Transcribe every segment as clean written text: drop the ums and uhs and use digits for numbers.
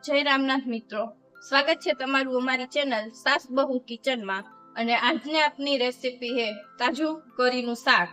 જય રામનાથ મિત્રો, સ્વાગત છે તમારું અમારી ચેનલ સાસ બહુ કિચનમાં। અને આજની આપની રેસીપી છે કાજુ કરીનું શાક।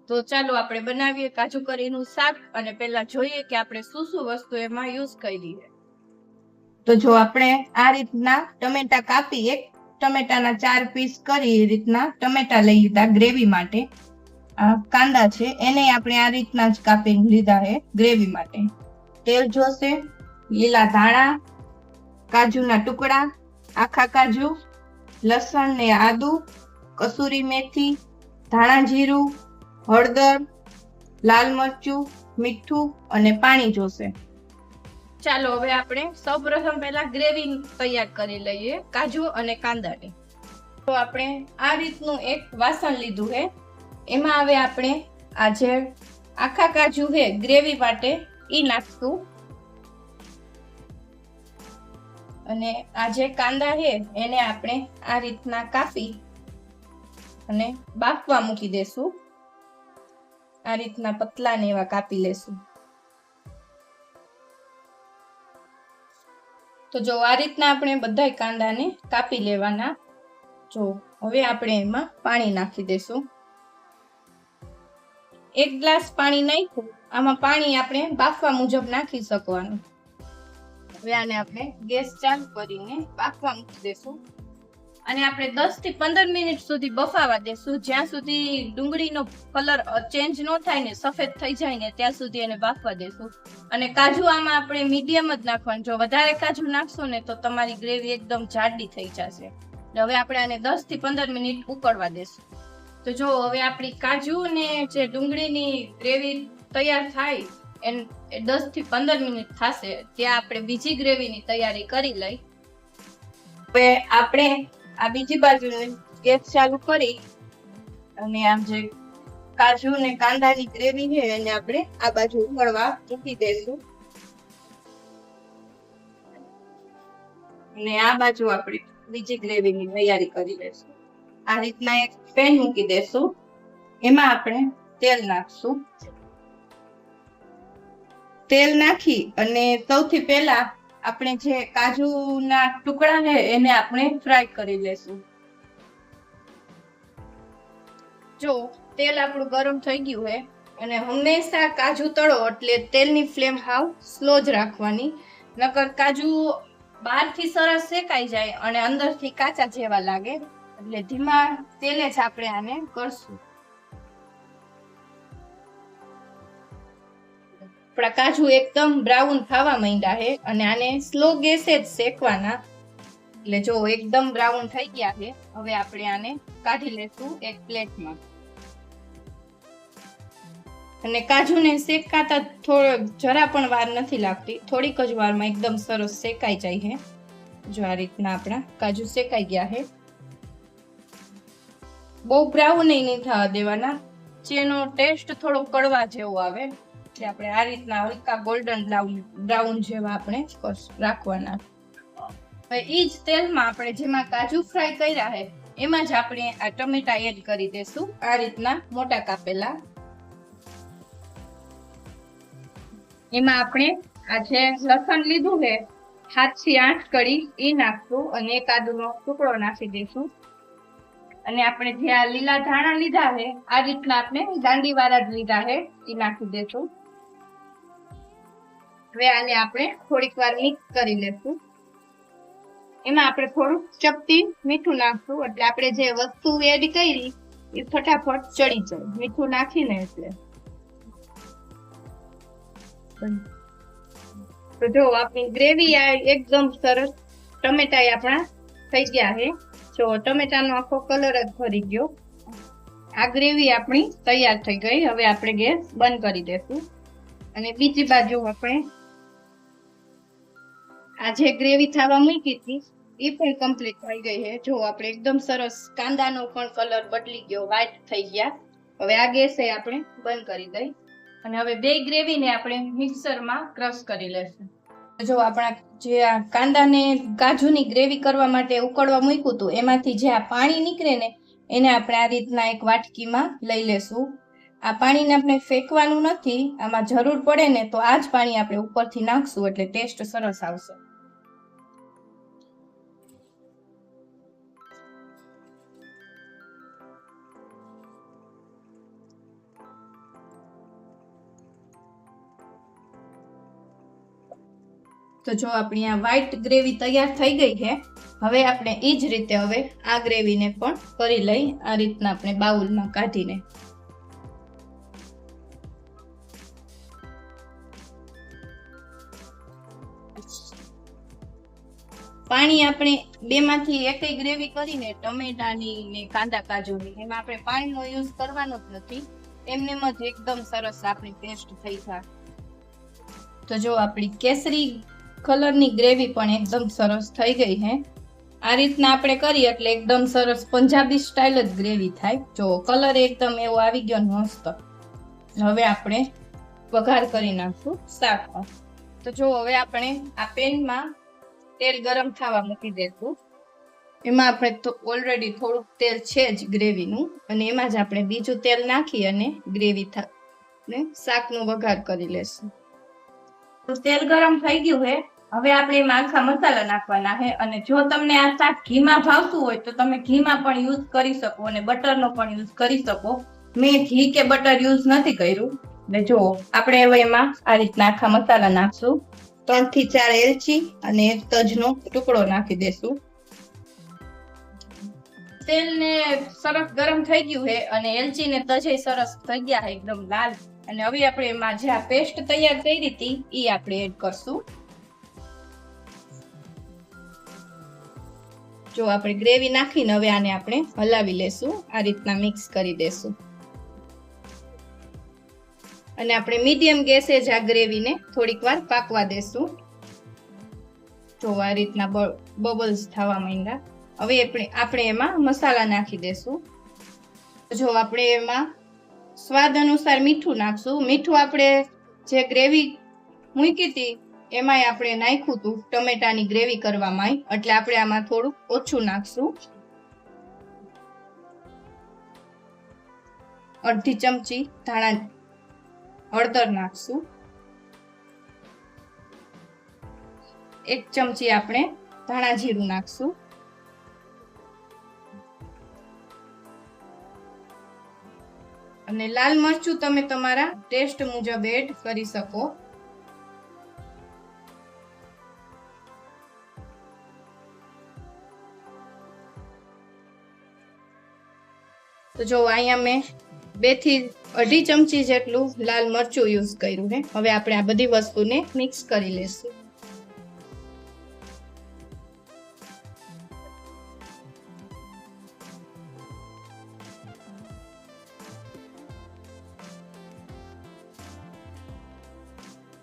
તો ચાલો આપણે બનાવીએ કાજુ કરીનું શાક અને પહેલા જોઈએ કે આપણે શું શું વસ્તુ એમાં યુઝ કરી છે। તો જો આપણે આ રીતના ટમેટા કાપી એક ટમેટાના 4 પીસ કરી એ રીતના ટમેટા લઈ લીધા ગ્રેવી માટે। કાંદા છે એને આપણે આ રીતના જ કાપી લીધા છે ગ્રેવી માટે। તેલ જોશે, લીલા ધાણા, કાજુના ટુકડા, આખા કાજુ, લસણ ને આદુ, કસૂરી મેથી, ધાણા જીરું, હળદર, લાલ મરચું, મીઠું અને પાણી જોશે। ચાલો હવે આપણે સૌપ્રથમ પહેલા ગ્રેવી તૈયાર કરી લઈએ કાજુ અને કાંદાની। તો આપણે આ રીતનું એક વાસણ લીધું છે, એમાં હવે આપણે આ જે આખા કાજુ છે ગ્રેવી માટે ઈ નાખશું અને આ જે કાંદા છે એને આપણે આ રીતના કાપી અને બાફવા મૂકી દેશું। આ રીતના પતલા ને એવા કાપી લેશું। તો જો આ રીતના આપણે બધા કાંદાને કાપી લેવાના। જો હવે આપણે એમાં પાણી નાખી દેશું। 1 ગ્લાસ પાણી નાખ્યું, આમાં પાણી આપણે બાફવા મુજબ નાખી શકવાનું। હવે આને આપણે ગેસ ચાલુ કરીને બાફવા મૂકી દેશું અને આપણે 10 થી 15 મિનિટ સુધી બફાવા દેશું, જ્યાં સુધી ડુંગળીનો કલર ચેન્જ ન થાય ને સફેદ થઈ જાય ને ત્યાં સુધી એને બાફવા દેશું। અને કાજુ આમાં આપણે મીડિયમ જ નાખવાનું, જો વધારે કાજુ નાખશો ને તો તમારી ગ્રેવી એકદમ જાડી થઈ જશે। હવે આપણે આને 10 થી 15 મિનિટ ઉકળવા દેશું। તો જો હવે આપણી કાજુ ને જે ડુંગળીની ગ્રેવી તૈયાર થાય એ 10 થી 15 મિનિટ થશે ત્યાં આપણે બીજી ગ્રેવીની તૈયારી કરી લઈ। હવે આપણે આ બીજી બાજુ ગેસ ચાલુ કરી અને આમ જે કાજુ ને કાંદાની ગ્રેવી છે એને આપણે આ બાજુ ઉકળવા મૂકી દેશું અને આ બાજુ આપણે બીજી ગ્રેવીની તૈયારી કરી લેશું। આ રીતના એક પેન મૂકી દેશું, એમાં આપણે તેલ નાખશું। તેલ નાખી અને સૌથી પહેલા આપણે જે કાજુના ટુકડા છે એને આપણે ફ્રાય કરી લેશું। જો તેલ આપણું ગરમ થઈ ગયું છે અને હંમેશા કાજુ તળો એટલે તેલની ફ્લેમ હાવ સ્લો જ રાખવાની, નકર કાજુ બહારથી સરસ શેકાઈ જાય અને અંદરથી કાચા જેવા લાગે, એટલે ધીમા તેલે જ આપણે આને કરશું। આપણા કાજુ એકદમ બ્રાઉન થવા માંડ્યા છે અને આને સ્લો ગેસે જ શેકવાના, એટલે જો એકદમ બ્રાઉન થઈ ગયા છે। હવે આપણે આને કાઢી લેશું એક પ્લેટમાં અને કાજુને શેકાતા જરા પણ વાર નથી લાગતી, થોડીક જ વારમાં એકદમ સરસ શેકાઈ જાય છે। જો આ રીતના આપણા કાજુ શેકાઈ ગયા છે, બહુ બ્રાઉન નહીં થવા દેવાના, જેનો ટેસ્ટ થોડો કડવા જેવો આવે એટલે આપણે આ રીતના હલકા ગોલ્ડન બ્રાઉન જેવા આપણે રાખવાના। હવે ઈ જ તેલમાં આપણે જેમાં કાજુ ફ્રાય કર્યા છે એમાં જ આપણે આ ટમેટા એડ કરી દેશું, આ રીતના મોટા કાપેલા। એમાં આપણે આ જે લસણ લીધું છે 7 થી 8 કળી એ નાખશું અને એક આદુનો ટુકડો નાખી દઈશું અને આપણે જે આ લીલા ધાણા લીધા છે આ રીતના આપણે દાંડી વાળા જ લીધા છે એ નાખી દઈશું। હવે આને આપણે થોડીક વાર મિક્સ કરી લેશું। એમાં આપણે થોડું ચપટી મીઠું નાખશું એટલે આપણે જે વસ્તુ એડ કરી એ ફટાફટ ચડી જાય, મીઠું નાખીને એટલે। તો જો આપણી ગ્રેવી એકદમ સરસ ટમેટા આપણા થઈ ગયા છે। જો ટમેટાનો આખો કલર જ ભરી ગયો, આ ગ્રેવી આપણી તૈયાર થઈ ગઈ। હવે આપણે ગેસ બંધ કરી દેશું અને બીજી બાજુ આપણે આ જે ગ્રેવી થવા મૂકી હતી એ પણ કમ્પ્લીટ થઈ ગઈ છે। જો આપણે એકદમ સરસ કાંદાનો પણ કલર બદલી ગયો, વ્હાઈટ થઈ ગયા। હવે આ ગેસે આપણે બંધ કરી દઈ અને હવે બે ગ્રેવીને આપણે મિક્સરમાં ક્રશ કરી લેશું। જો આપણા જે આ કાંદાને કાજુની ગ્રેવી કરવા માટે ઉકળવા મૂક્યું હતું એમાંથી જે આ પાણી નીકળે ને એને આપણે આ રીતના એક વાટકીમાં લઈ લેશું। આ પાણીને આપણે ફેંકવાનું નથી, આમાં જરૂર પડે ને તો આ જ પાણી આપણે ઉપરથી નાખશું એટલે ટેસ્ટ સરસ આવશે। તો જો આપણી આ વ્હાઈટ ગ્રેવી તૈયાર થઈ ગઈ છે. હવે આપણે એ જ રીતે હવે આ ગ્રેવીને પણ કરી લઈ, આ રીતના આપણે બાઉલમાં કાઢીને. પાણી આપણે બેમાંથી એકય ગ્રેવી કરીને ટમેટાની ને કાંદા કાજુની, એમાં આપણે પાણીનો યુઝ કરવાનો જ નથી. એમનેમ જ એકદમ સરસ આપણી પેસ્ટ થઈ જાય. તો જો આપણી કેસરી કલરની ગ્રેવી પણ એકદમ સરસ થઈ ગઈ છે. આ રીતના આપણે કરીએ એટલે એકદમ સરસ પંજાબી સ્ટાઇલ જ ગ્રેવી થાય. જો કલર એકદમ એવો આવી ગયો મસ્ત. હવે આપણે વઘાર કરી નાખશું શાકમાં. તો જો હવે આપણે આ પેનમાં તેલ ગરમ થવા મૂકી દેશું. એમાં આપણે તો ઓલરેડી થોડુંક તેલ છે જ ગ્રેવીનું, અને એમાં જ આપણે બીજું તેલ નાખી અને ગ્રેવી ને શાકનો વઘાર કરી લેશું. તો તેલ ગરમ થઈ ગયું છે. હવે આપણે એમાં આખા મસાલા નાખવાના છે. અને જો તમને આ શાક ઘીમાં ભાવતું હોય તો તમે ઘીમાં પણ યુઝ કરી શકો અને બટરનો પણ યુઝ કરી શકો. મેં ઘી કે બટર યુઝ નથી કર્યું. ને જો આપણે હવે એમાં આ રીતના આખા મસાલા નાખશું. 3 થી 4 એલચી અને 1 તજનો ટુકડો નાખી દેશું. તેલ ને સરસ ગરમ થઈ ગયું છે અને એલચી ને તજે સરસ થઈ ગયા છે એકદમ લાલ. અને હવે આપણે એમાં જે આ પેસ્ટ તૈયાર કરી હતી એ આપણે એડ કરશું. જો આપણે ગ્રેવી નાખીને હવે આને આપણે હલાવી લેશું. આ રીતના મિક્સ કરી દેશું. અને આપણે મીડિયમ ગેસે જ આ ગ્રેવીને થોડીક વાર પાકવા દેશું. જો આ રીતના બબલ્સ થવા માંડ્યા. હવે આપણે એમાં મસાલા નાખી દેશું. જો આપણે એમાં સ્વાદ અનુસાર મીઠું નાખશું. મીઠું આપણે જે ગ્રેવી મૂકી હતી એમાંય આપણે નાખ્યું હતું ટમેટાની ગ્રેવી કરવામાં, એટલે આપણે આમાં થોડું ઓછું નાખશું. 1/2 ચમચી હળદર નાખશું. 1 ચમચી આપણે ધાણા જીરું નાખશું. અને લાલ મરચું તમે તમારા ટેસ્ટ મુજબ એડ કરી શકો. તો જો અહીંયા મેં 2 થી 2.5 ચમચી જેટલું લાલ મરચું યુઝ કર્યું છે. હવે આપણે આ બધી વસ્તુને મિક્સ કરી લેશું.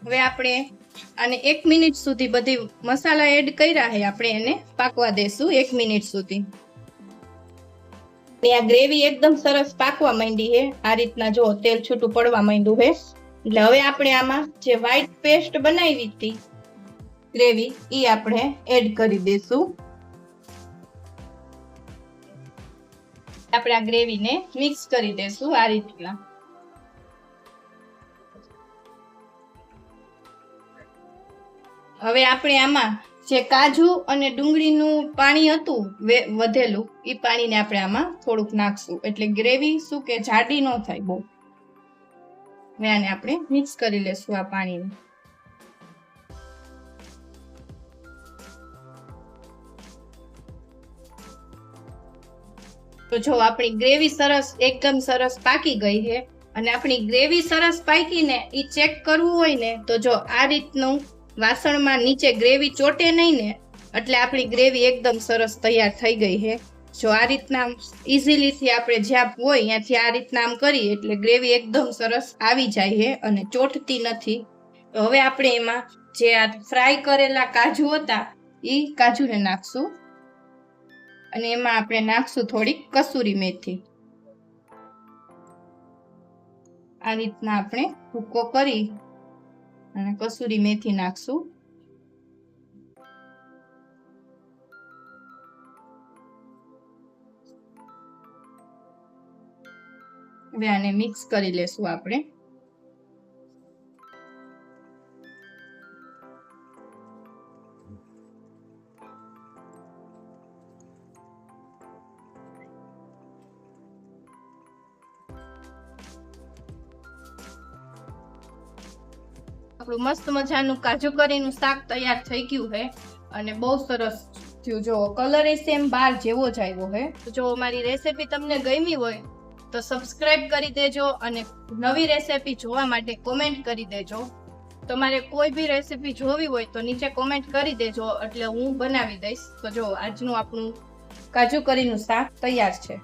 હવે આપણે આને 1 મિનિટ સુધી બધી મસાલા એડ કર્યા છે, આપણે એને પાકવા દેશું 1 મિનિટ સુધી. આ ગ્રેવી એકદમ સરસ પાકવા માંડી છે. આ રીતના જો તેલ છૂટું પડવા માંડ્યું છે. એટલે હવે આપણે આમાં જે વ્હાઈટ પેસ્ટ બનાવી હતી ગ્રેવી એ આપણે એડ કરી દેશું. આપણે આ ગ્રેવીને મિક્સ કરી દેશું આ રીતના. હવે આપણે આમાં જે કાજુ અને ડુંગળીનું પાણી હતું વધેલું એ પાણીને આપણે આમાં થોડુંક નાખશું, એટલે ગ્રેવી શું કે જાડી ન થાય બહુ. હવે આને આપણે મિક્સ કરી લેશું આ પાણીને. તો જો આપણી ગ્રેવી સરસ એકદમ સરસ પાકી ગઈ છે. અને આપણી ગ્રેવી સરસ પાકીને એ ચેક કરવું હોય ને તો જો આ રીતનું વાસણમાં નીચે ગ્રેવી ચોટે નહીં ને, એટલે આપણી ગ્રેવી એકદમ સરસ તૈયાર થઈ ગઈ છે. જો આ રીતના ઇઝીલીથી આપણે જ્યાં હોય ત્યાંથી આ રીતના આમ કરીએ એટલે ગ્રેવી એકદમ સરસ આવી જાય છે અને ચોટતી નથી. તો હવે આપણે એમાં જે આ ફ્રાય કરેલા કાજુ હતા એ કાજુને નાખશું. અને એમાં આપણે નાખશું થોડીક કસૂરી મેથી. આ રીતના આપણે ભૂકો કરી અને કસૂરી મેથી નાખશું. હવે આને મિક્સ કરી લેશું આપણે. આપણું મસ્ત મજાનું કાજુ કરીનું શાક તૈયાર થઈ ગયું છે અને બહુ સરસ થયું. જો કલર એ સેમ બાર જેવો જ આવ્યો છે. તો જો મારી રેસીપી તમને ગમી હોય તો સબસ્ક્રાઇબ કરી દેજો અને નવી રેસીપી જોવા માટે કોમેન્ટ કરી દેજો. તમારે કોઈ બી રેસીપી જોવી હોય તો નીચે કોમેન્ટ કરી દેજો એટલે હું બનાવી દઈશ. તો જો આજનું આપણું કાજુ કરીનું શાક તૈયાર છે.